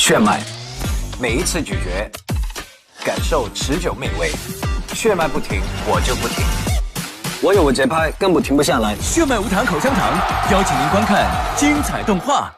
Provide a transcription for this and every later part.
血脉，每一次咀嚼，感受持久美味。血脉不停，我就不停。我有个节拍，更不停不下来。血脉无糖口香糖，邀请您观看精彩动画。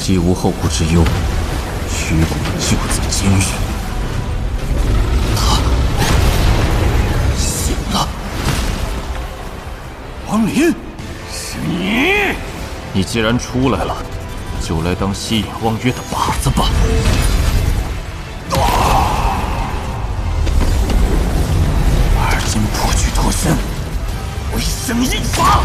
既无后顾之忧，虚骨就在今日。他醒了。王林，是你！你既然出来了，就来当吸引望月的靶子吧。而今破局脱身，回生一发。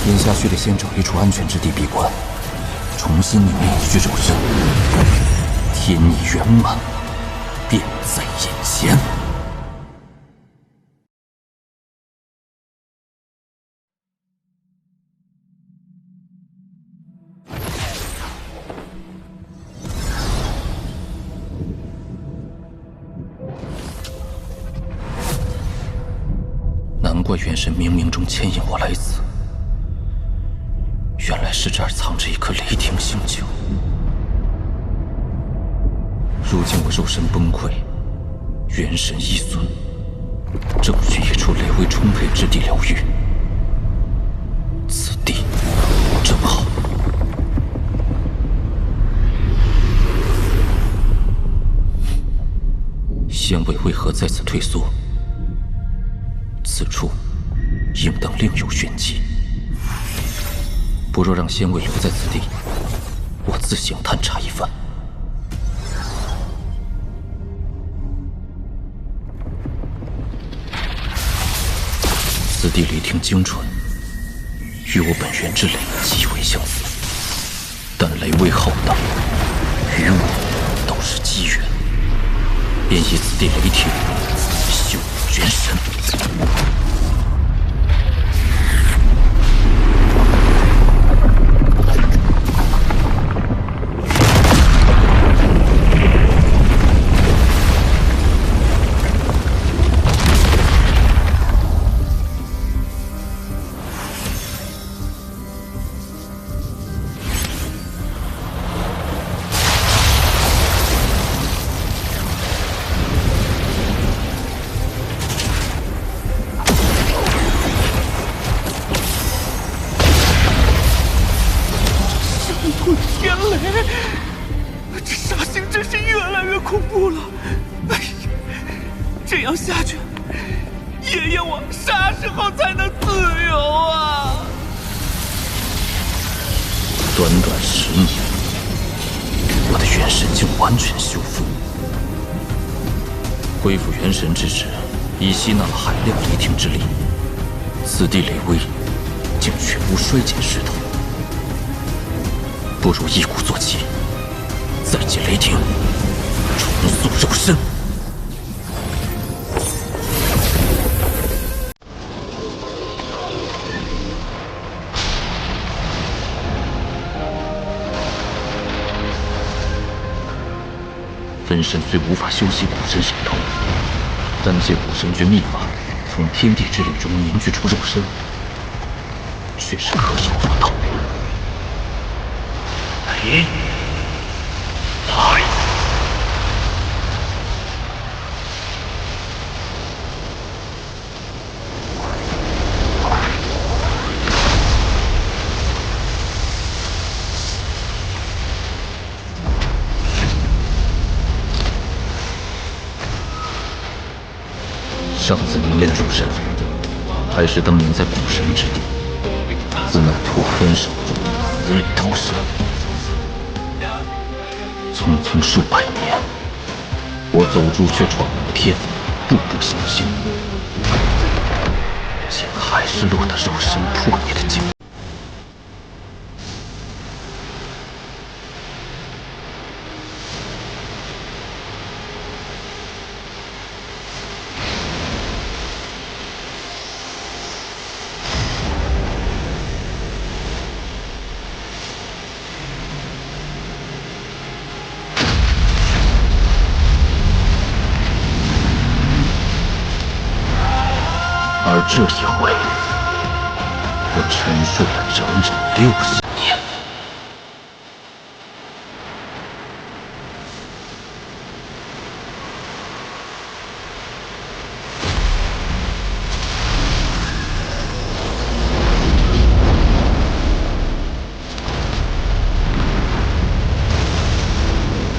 眼下须得先找一处安全之地闭关，重新凝练一具肉身，天意圆满，便在眼前。难怪元神冥冥中牵引我来此。原来是这儿藏着一颗雷霆星球。如今我肉身崩溃，元神易损，正需一处雷威充沛之地疗愈。此地正好。仙位为何再次退缩？此处应当另有玄机。不若让仙位留在此地，我自行探查一番。此地雷霆精纯，与我本源之雷极为相似，但雷威浩荡，与我都是机缘，便以此地雷霆修元神。天雷，这杀星真是越来越恐怖了！哎呀，这样下去，爷爷我啥时候才能自由啊？短短10年，我的元神竟完全修复。恢复元神之时，已吸纳了海量雷霆之力，此地雷威竟全无衰减势头。不如一鼓作气，再借雷霆，重塑肉身。分身虽无法修习古神神通，但借古神诀秘法，从天地之力中凝聚出肉身，却是可有做到。来！上次凝练肉身，还是当年在古神之地，自那土分手中死里逃生。匆匆数百年，我走出却闯了天，步步小心，竟还是落得肉身破灭的境地。而这一回，我沉睡了整整60年。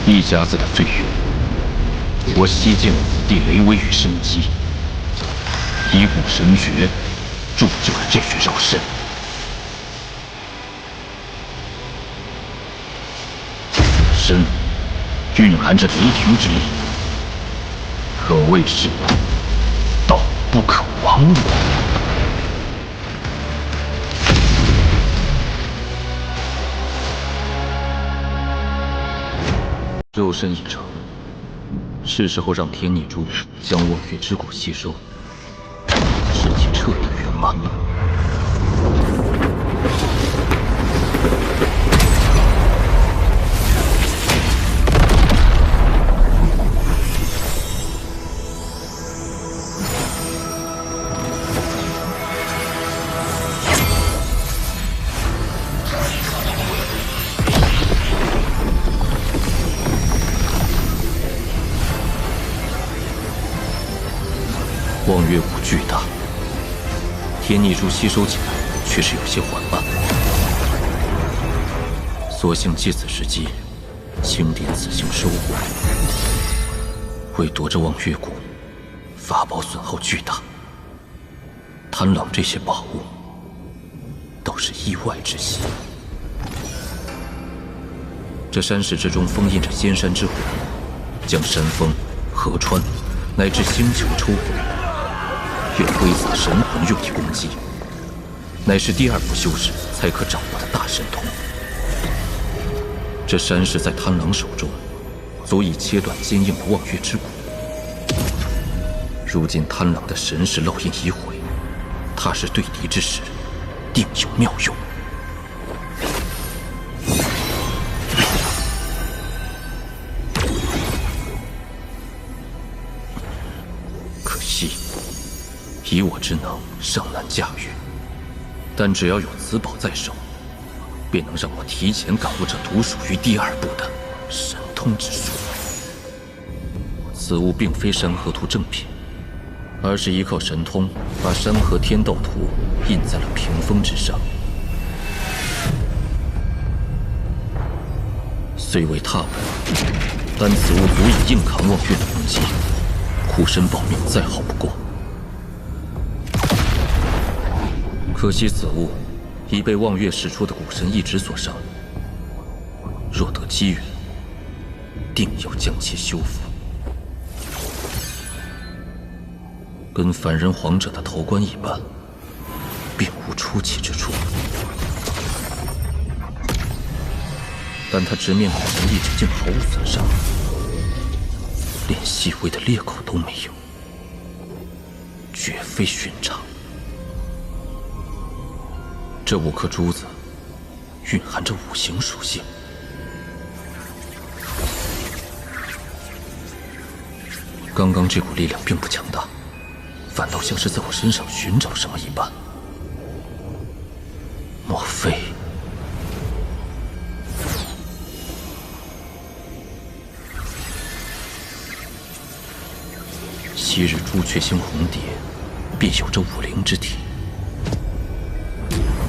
一甲子的岁月，我吸尽了此地雷威与生机，以古神诀铸就了这具肉身。身蕴含着雷霆之力，可谓是道不可亡也。肉身已成，是时候让天逆珠将望月之骨吸收，使其彻底圆满。望月骨巨大，天逆珠吸收起来却是有些缓慢。索性借此时机，清点此行收获。为夺着望月骨，法宝损耗巨大。贪狼这些宝物，倒是意外之喜。这山石之中封印着仙山之魂，将山峰、河川乃至星球抽回。用挥洒神魂用以攻击，乃是第2步修士才可掌握的大神通。这山石在贪狼手中，足以切断坚硬的望月之骨。如今贪狼的神识烙印已毁，他是对敌之时，定有妙用。可惜。以我之能，尚难驾驭，但只要有此宝在手，便能让我提前感悟这独属于第2步的神通之术。此物并非山河图正品，而是依靠神通把山河天道图印在了屏风之上。虽为踏本，但此物足以硬扛望月的攻击，护身保命再好不过。可惜此物已被望月使出的古神意志所伤，若得机缘，定要将其修复。跟凡人皇者的头冠一般，并无出奇之处。但他直面古神意志竟毫无损伤，连细微的裂口都没有，绝非寻常。这5颗珠子蕴含着5行属性，刚刚这股力量并不强大，反倒像是在我身上寻找什么一般。莫非……昔日朱雀星红蝶便有着武灵之体。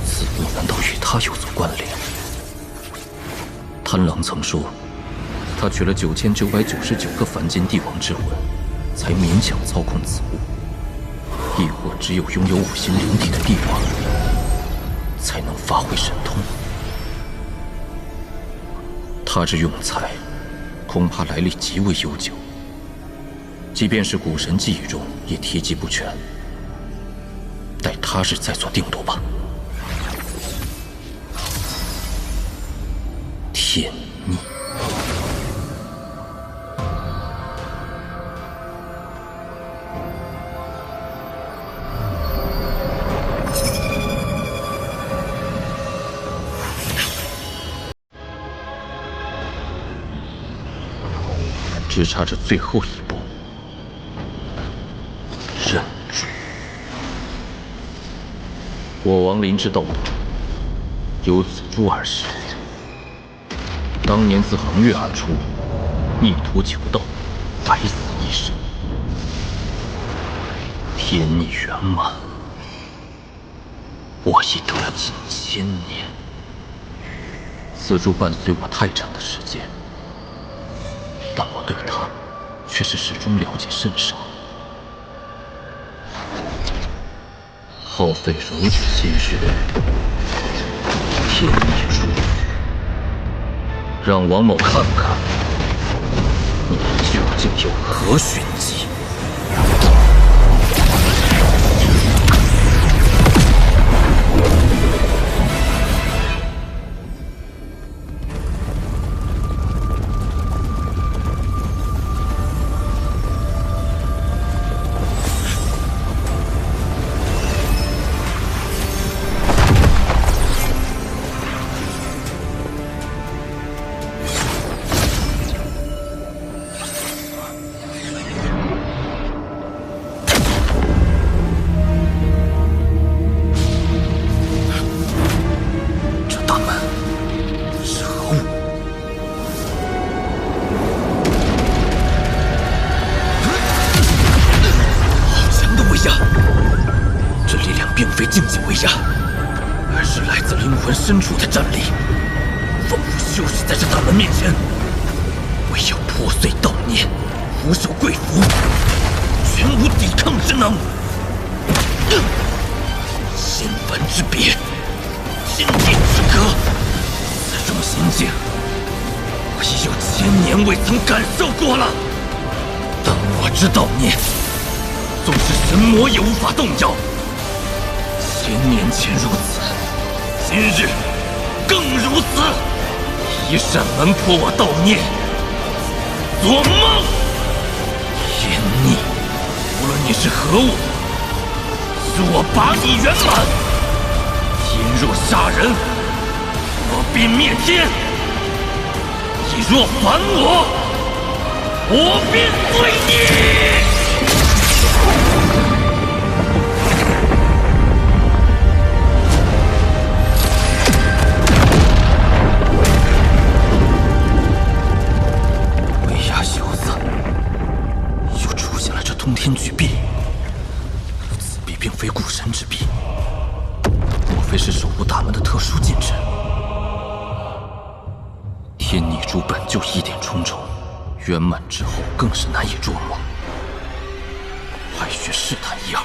此物难道与他有所关联？贪狼曾说，他取了9999个凡间帝王之魂，才勉强操控此物。亦或只有拥有5行灵体的帝王，才能发挥神通？他之用材，恐怕来历极为悠久，即便是古神记忆中也提及不全。待他日再做定夺吧。天逆，只差这最后一步，忍住。我王林之斗斗，有子朱二世。当年自横越而出，逆途求道，百死一生，天意圆满。我已得近1000年，此珠伴随我太长的时间，但我对它却是始终了解甚少。耗费如此心血，天意珠，让王某看看，你究竟有何玄机。境界威压，而是来自灵魂深处的战力，仿佛休息在这大门面前。唯有破碎悼念，俯首跪伏，全无抵抗之能。仙凡之别，天地之隔，此种心境，我已有1000年未曾感受过了。但我之悼念，纵使神魔也无法动摇。1000年前如此，今日更如此。一扇门破我悼念，做梦！天逆，无论你是何物，是我拔你圆满。天若杀人，我必灭天；你若反我，我便罪你。通天巨壁，此壁并非古神之壁，莫非是守护大门的特殊禁制？天逆珠本就一点重重，圆满之后更是难以捉摸，还需试探一二。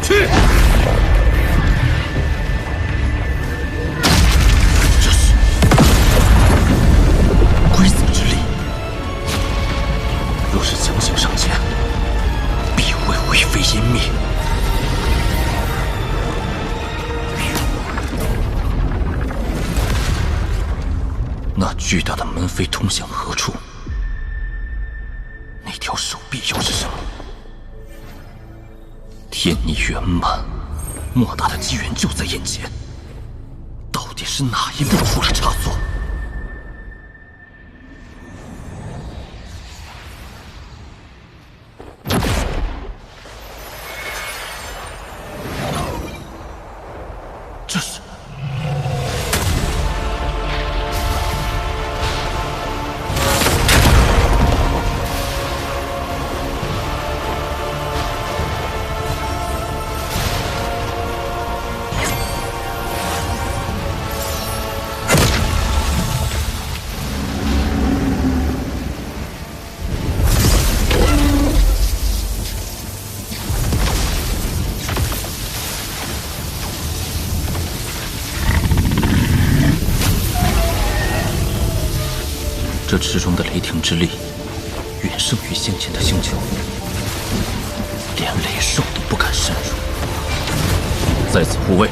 去！巨大的门扉通向何处？那条手臂又是什么？天逆圆满，莫大的机缘就在眼前，到底是哪一步出了差错？这是。这池中的雷霆之力，远胜于先前的星球，连雷兽都不敢深入。在此护卫。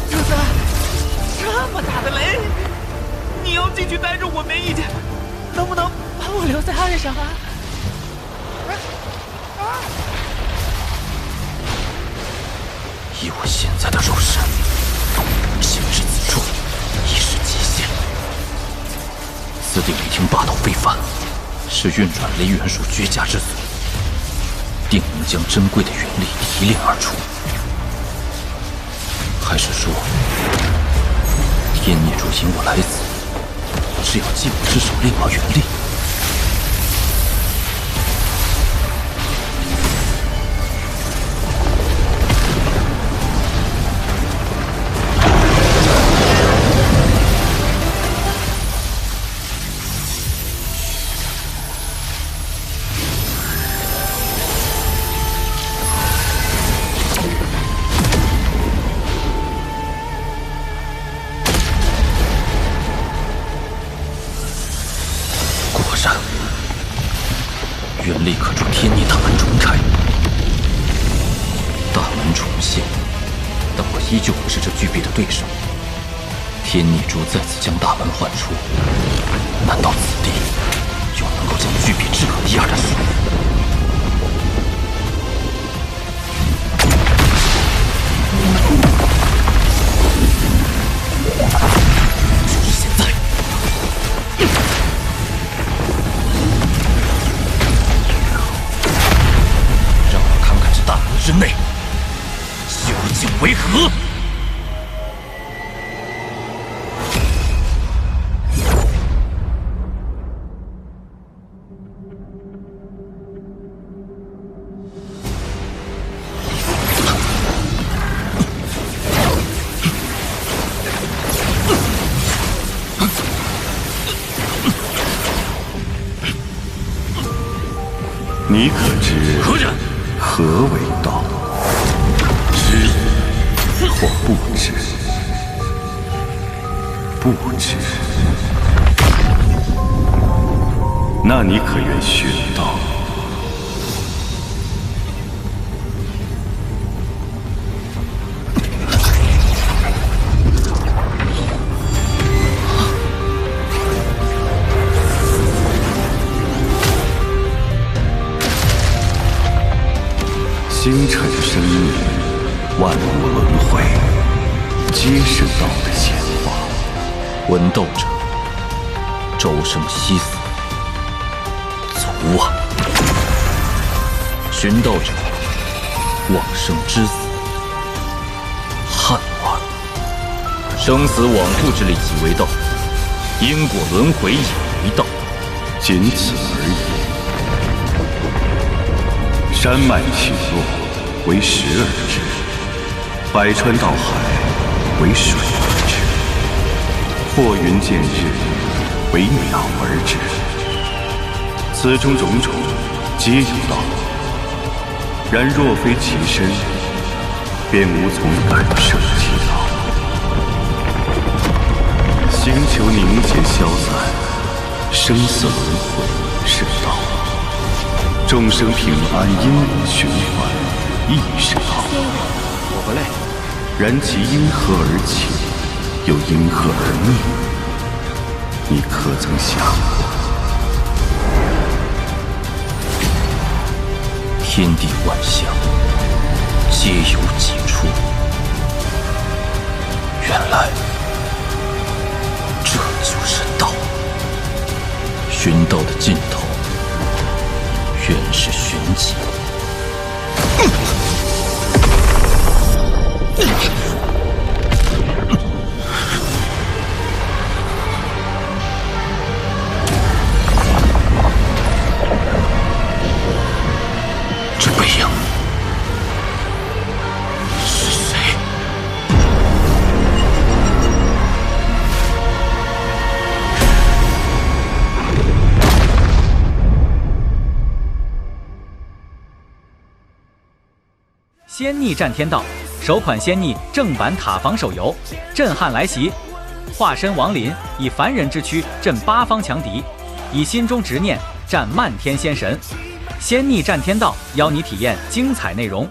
主子，这么大的雷，你要进去待着我没意见，能不能把我留在岸上啊？以我现在的肉身，行至此处已是极限。此地雷霆霸道非凡，是运转雷元术绝佳之所，定能将珍贵的元力提炼而出。还是说，天孽主引我来此，是要借我之手炼化元力？元力可助天孽大门重开，大门重现，但我依旧不是这巨臂的对手。天孽珠再次将大门唤出，难道此地有能够将巨臂制衡一二的术？就是现在！大门之内究竟为何？你可知何人？何为道？知或不知？不知，那你可愿寻道？星辰生命，万物轮回，皆是道的显化。闻斗者，周生夕死，卒啊！寻斗者，往生之死，汉啊！生死往复之力即为道，因果轮回也为道，仅此而已。山脉起落为时而至，百川到海为水而至，破云见日为鸟而至。此中种种皆有道，然若非其身，便无从感受其道。星球凝结消散，生死轮回是道。众生平安，因果循环，亦是道。我不累。然其因何而起，又因何而灭？你可曾想过？天地万象，皆有几处。原来，这就是道。寻道的尽头。原是寻迹。这背影是谁？仙逆战天道首款仙逆正版塔防手游，震撼来袭！化身王林，以凡人之躯震八方强敌，以心中执念战漫天仙神。仙逆战天道，邀你体验精彩内容。